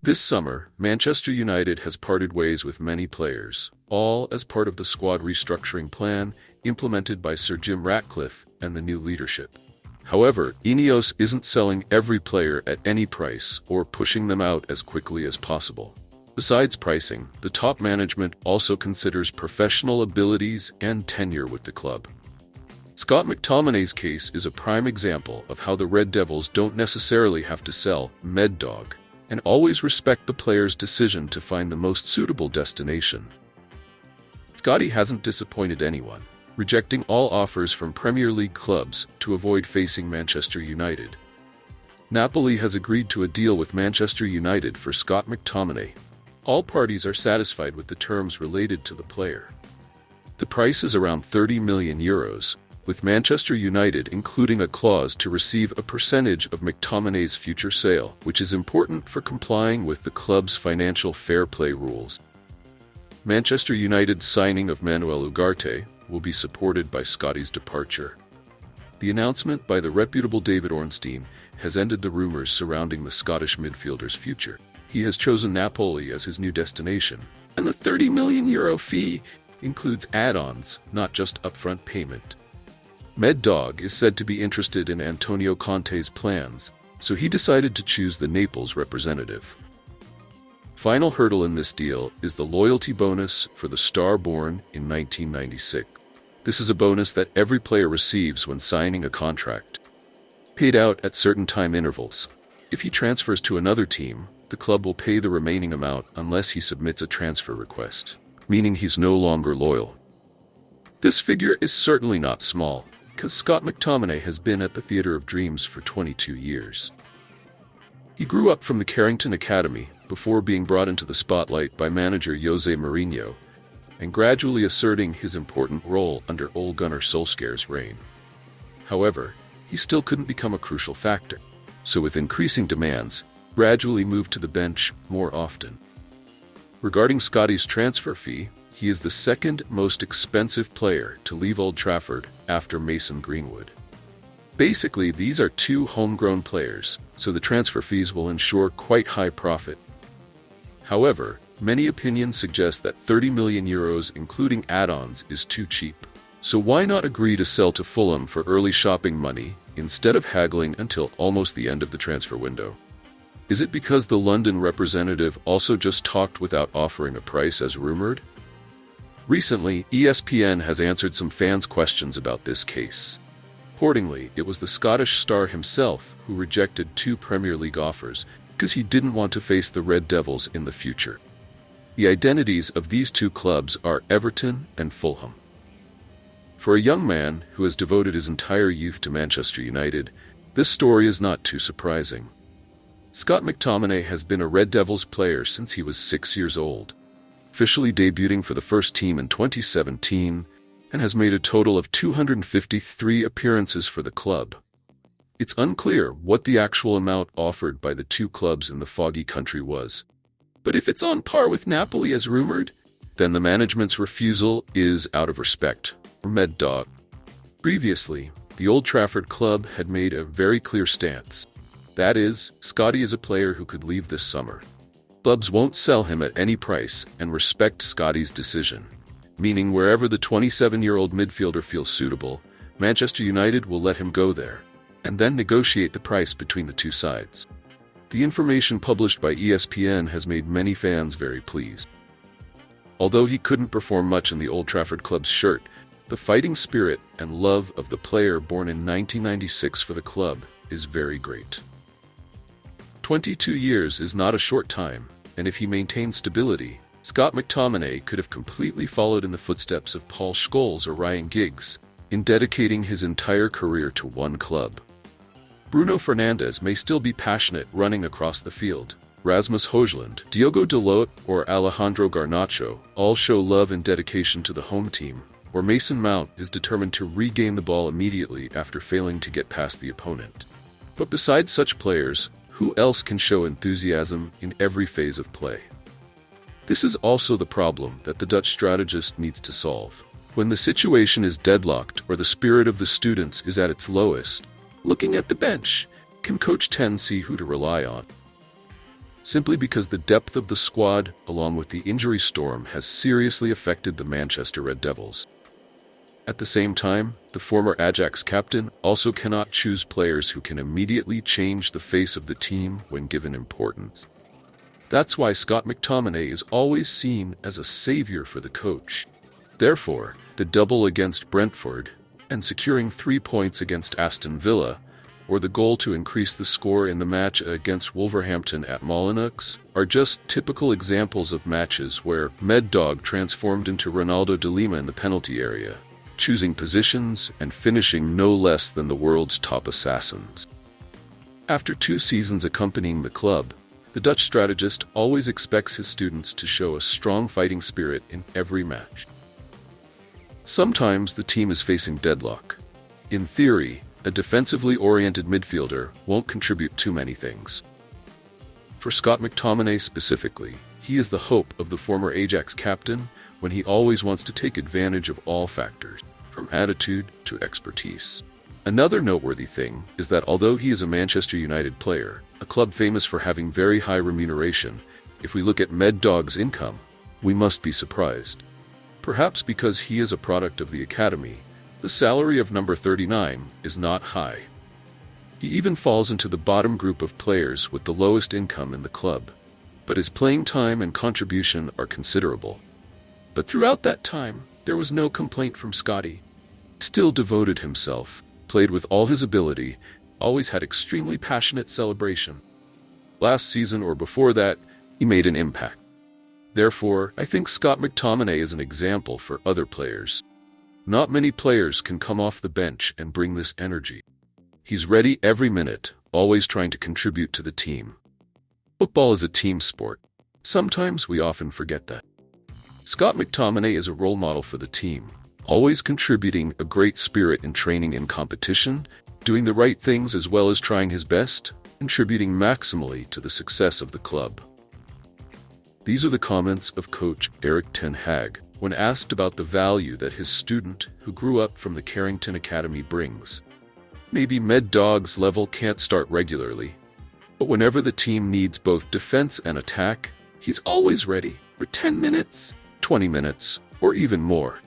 This summer, Manchester United has parted ways with many players, all as part of the squad restructuring plan implemented by Sir Jim Ratcliffe and the new leadership. However, Ineos isn't selling every player at any price or pushing them out as quickly as possible. Besides pricing, the top management also considers professional abilities and tenure with the club. Scott McTominay's case is a prime example of how the Red Devils don't necessarily have to sell Mad Dog, and always respect the player's decision to find the most suitable destination. Scotty hasn't disappointed anyone, rejecting all offers from Premier League clubs to avoid facing Manchester United. Napoli has agreed to a deal with Manchester United for Scott McTominay. All parties are satisfied with the terms related to the player. The price is around €30 million, with Manchester United including a clause to receive a percentage of McTominay's future sale, which is important for complying with the club's financial fair play rules. Manchester United's signing of Manuel Ugarte will be supported by Scotty's departure. The announcement by the reputable David Ornstein has ended the rumors surrounding the Scottish midfielder's future. He has chosen Napoli as his new destination, and the €30 million fee includes add-ons, not just upfront payment. Mad Dog is said to be interested in Antonio Conte's plans, so he decided to choose the Naples representative. Final hurdle in this deal is the loyalty bonus for the star born in 1996. This is a bonus that every player receives when signing a contract, paid out at certain time intervals. If he transfers to another team, the club will pay the remaining amount unless he submits a transfer request, meaning he's no longer loyal. This figure is certainly not small, because Scott McTominay has been at the Theatre of Dreams for 22 years. He grew up from the Carrington Academy before being brought into the spotlight by manager Jose Mourinho, and gradually asserting his important role under Ole Gunnar Solskjaer's reign. However, he still couldn't become a crucial factor, so with increasing demands, gradually moved to the bench more often. Regarding Scotty's transfer fee, he is the second most expensive player to leave Old Trafford after Mason Greenwood. Basically, these are two homegrown players, so the transfer fees will ensure quite high profit. However, many opinions suggest that €30 million including add-ons is too cheap. So why not agree to sell to Fulham for early shopping money instead of haggling until almost the end of the transfer window? Is it because the London representative also just talked without offering a price as rumored? Recently, ESPN has answered some fans' questions about this case. Accordingly, it was the Scottish star himself who rejected 2 Premier League offers because he didn't want to face the Red Devils in the future. The identities of these 2 clubs are Everton and Fulham. For a young man who has devoted his entire youth to Manchester United, this story is not too surprising. Scott McTominay has been a Red Devils player since he was 6 years old, officially debuting for the first team in 2017, and has made a total of 253 appearances for the club. It's unclear what the actual amount offered by the 2 clubs in the foggy country was, but if it's on par with Napoli as rumored, then the management's refusal is out of respect for Mad Dog. Previously, the Old Trafford club had made a very clear stance. That is, Scotty is a player who could leave this summer. Clubs won't sell him at any price and respect Scotty's decision, meaning wherever the 27-year-old midfielder feels suitable, Manchester United will let him go there, and then negotiate the price between the 2 sides. The information published by ESPN has made many fans very pleased. Although he couldn't perform much in the Old Trafford club's shirt, the fighting spirit and love of the player born in 1996 for the club is very great. 22 years is not a short time, and if he maintains stability, Scott McTominay could have completely followed in the footsteps of Paul Scholes or Ryan Giggs in dedicating his entire career to one club. Bruno Fernandes may still be passionate running across the field. Rasmus Højlund, Diogo Dalot, or Alejandro Garnacho all show love and dedication to the home team, or Mason Mount is determined to regain the ball immediately after failing to get past the opponent. But besides such players, who else can show enthusiasm in every phase of play? This is also the problem that the Dutch strategist needs to solve. When the situation is deadlocked or the spirit of the students is at its lowest, looking at the bench, can Coach Ten see who to rely on? simply because the depth of the squad, along with the injury storm, has seriously affected the Manchester Red Devils. At the same time, the former Ajax captain also cannot choose players who can immediately change the face of the team when given importance. That's why Scott McTominay is always seen as a savior for the coach. Therefore, the double against Brentford and securing 3 points against Aston Villa, or the goal to increase the score in the match against Wolverhampton at Molineux, are just typical examples of matches where Med Dog transformed into Ronaldo de Lima in the penalty area, choosing positions and finishing no less than the world's top assassins. After 2 seasons accompanying the club, the Dutch strategist always expects his students to show a strong fighting spirit in every match. Sometimes the team is facing deadlock. In theory, a defensively oriented midfielder won't contribute too many things. For Scott McTominay specifically, he is the hope of the former Ajax captain when he always wants to take advantage of all factors, from attitude to expertise. Another noteworthy thing is that although he is a Manchester United player, a club famous for having very high remuneration, if we look at Med Dog's income, we must be surprised. Perhaps because he is a product of the academy, the salary of number 39 is not high. He even falls into the bottom group of players with the lowest income in the club, but his playing time and contribution are considerable. But throughout that time, there was no complaint from Scotty. Still devoted himself, played with all his ability, always had extremely passionate celebration. Last season or before that, he made an impact. Therefore, I think Scott McTominay is an example for other players. Not many players can come off the bench and bring this energy. He's ready every minute, always trying to contribute to the team. Football is a team sport. Sometimes we often forget that. Scott McTominay is a role model for the team, always contributing a great spirit in training and competition, doing the right things as well as trying his best, contributing maximally to the success of the club. These are the comments of coach Erik ten Hag when asked about the value that his student, who grew up from the Carrington Academy, brings. Maybe Med Dog's level can't start regularly, but whenever the team needs both defense and attack, he's always ready for 10 minutes, 20 minutes, or even more.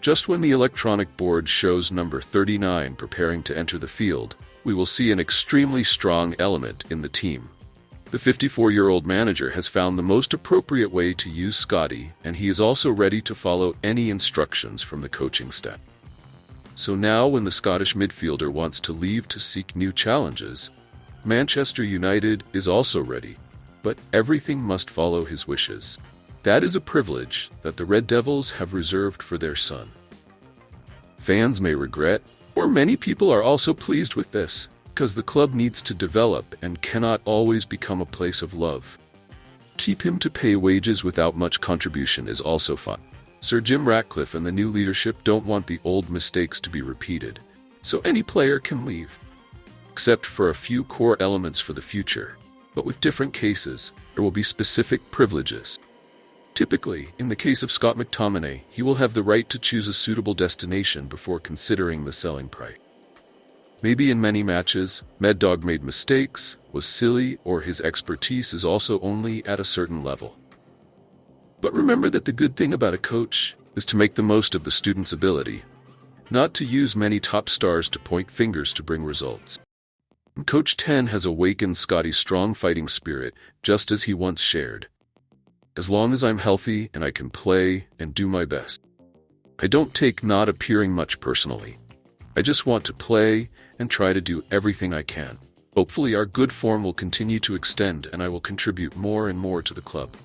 Just when the electronic board shows number 39 preparing to enter the field, we will see an extremely strong element in the team. The 54-year-old manager has found the most appropriate way to use Scotty, and he is also ready to follow any instructions from the coaching staff. So now when the Scottish midfielder wants to leave to seek new challenges, Manchester United is also ready, but everything must follow his wishes. That is a privilege that the Red Devils have reserved for their son. Fans may regret, or many people are also pleased with this, because the club needs to develop and cannot always become a place of love. Keep him to pay wages without much contribution is also fun. Sir Jim Ratcliffe and the new leadership don't want the old mistakes to be repeated, so any player can leave, except for a few core elements for the future. But with different cases, there will be specific privileges. Typically, in the case of Scott McTominay, he will have the right to choose a suitable destination before considering the selling price. Maybe in many matches, Med Dog made mistakes, was silly, or his expertise is also only at a certain level. But remember that the good thing about a coach is to make the most of the student's ability, not to use many top stars to point fingers to bring results. Coach 10 has awakened Scotty's strong fighting spirit, just as he once shared. As long as I'm healthy and I can play and do my best. I don't take not appearing much personally. I just want to play and try to do everything I can. Hopefully our good form will continue to extend and I will contribute more and more to the club.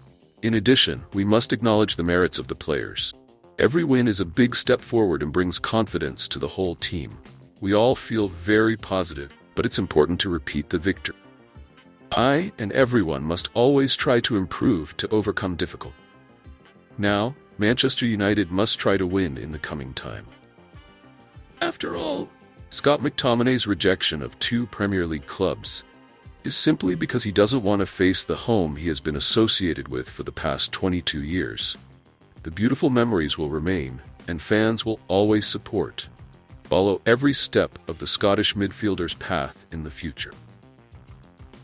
In addition, we must acknowledge the merits of the players. Every win is a big step forward and brings confidence to the whole team. We all feel very positive, but it's important to repeat the victory. I and everyone must always try to improve to overcome difficulty. Now, Manchester United must try to win in the coming time. After all, Scott McTominay's rejection of 2 Premier League clubs is simply because he doesn't want to face the home he has been associated with for the past 22 years. The beautiful memories will remain, and fans will always follow every step of the Scottish midfielder's path in the future.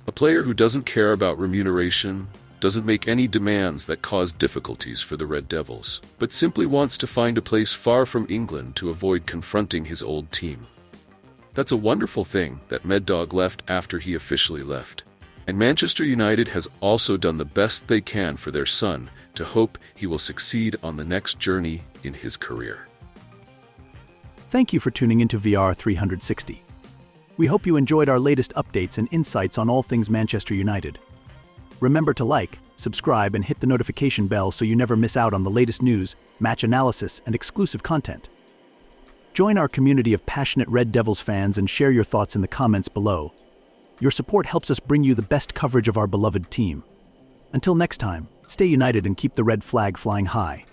A player who doesn't care about remuneration, doesn't make any demands that cause difficulties for the Red Devils, but simply wants to find a place far from England to avoid confronting his old team. That's a wonderful thing that Meddog left after he officially left. And Manchester United has also done the best they can for their son to hope he will succeed on the next journey in his career. Thank you for tuning into VR 360. We hope you enjoyed our latest updates and insights on all things Manchester United. Remember to like, subscribe, and hit the notification bell so you never miss out on the latest news, match analysis, and exclusive content. Join our community of passionate Red Devils fans and share your thoughts in the comments below. Your support helps us bring you the best coverage of our beloved team. Until next time, stay united and keep the red flag flying high.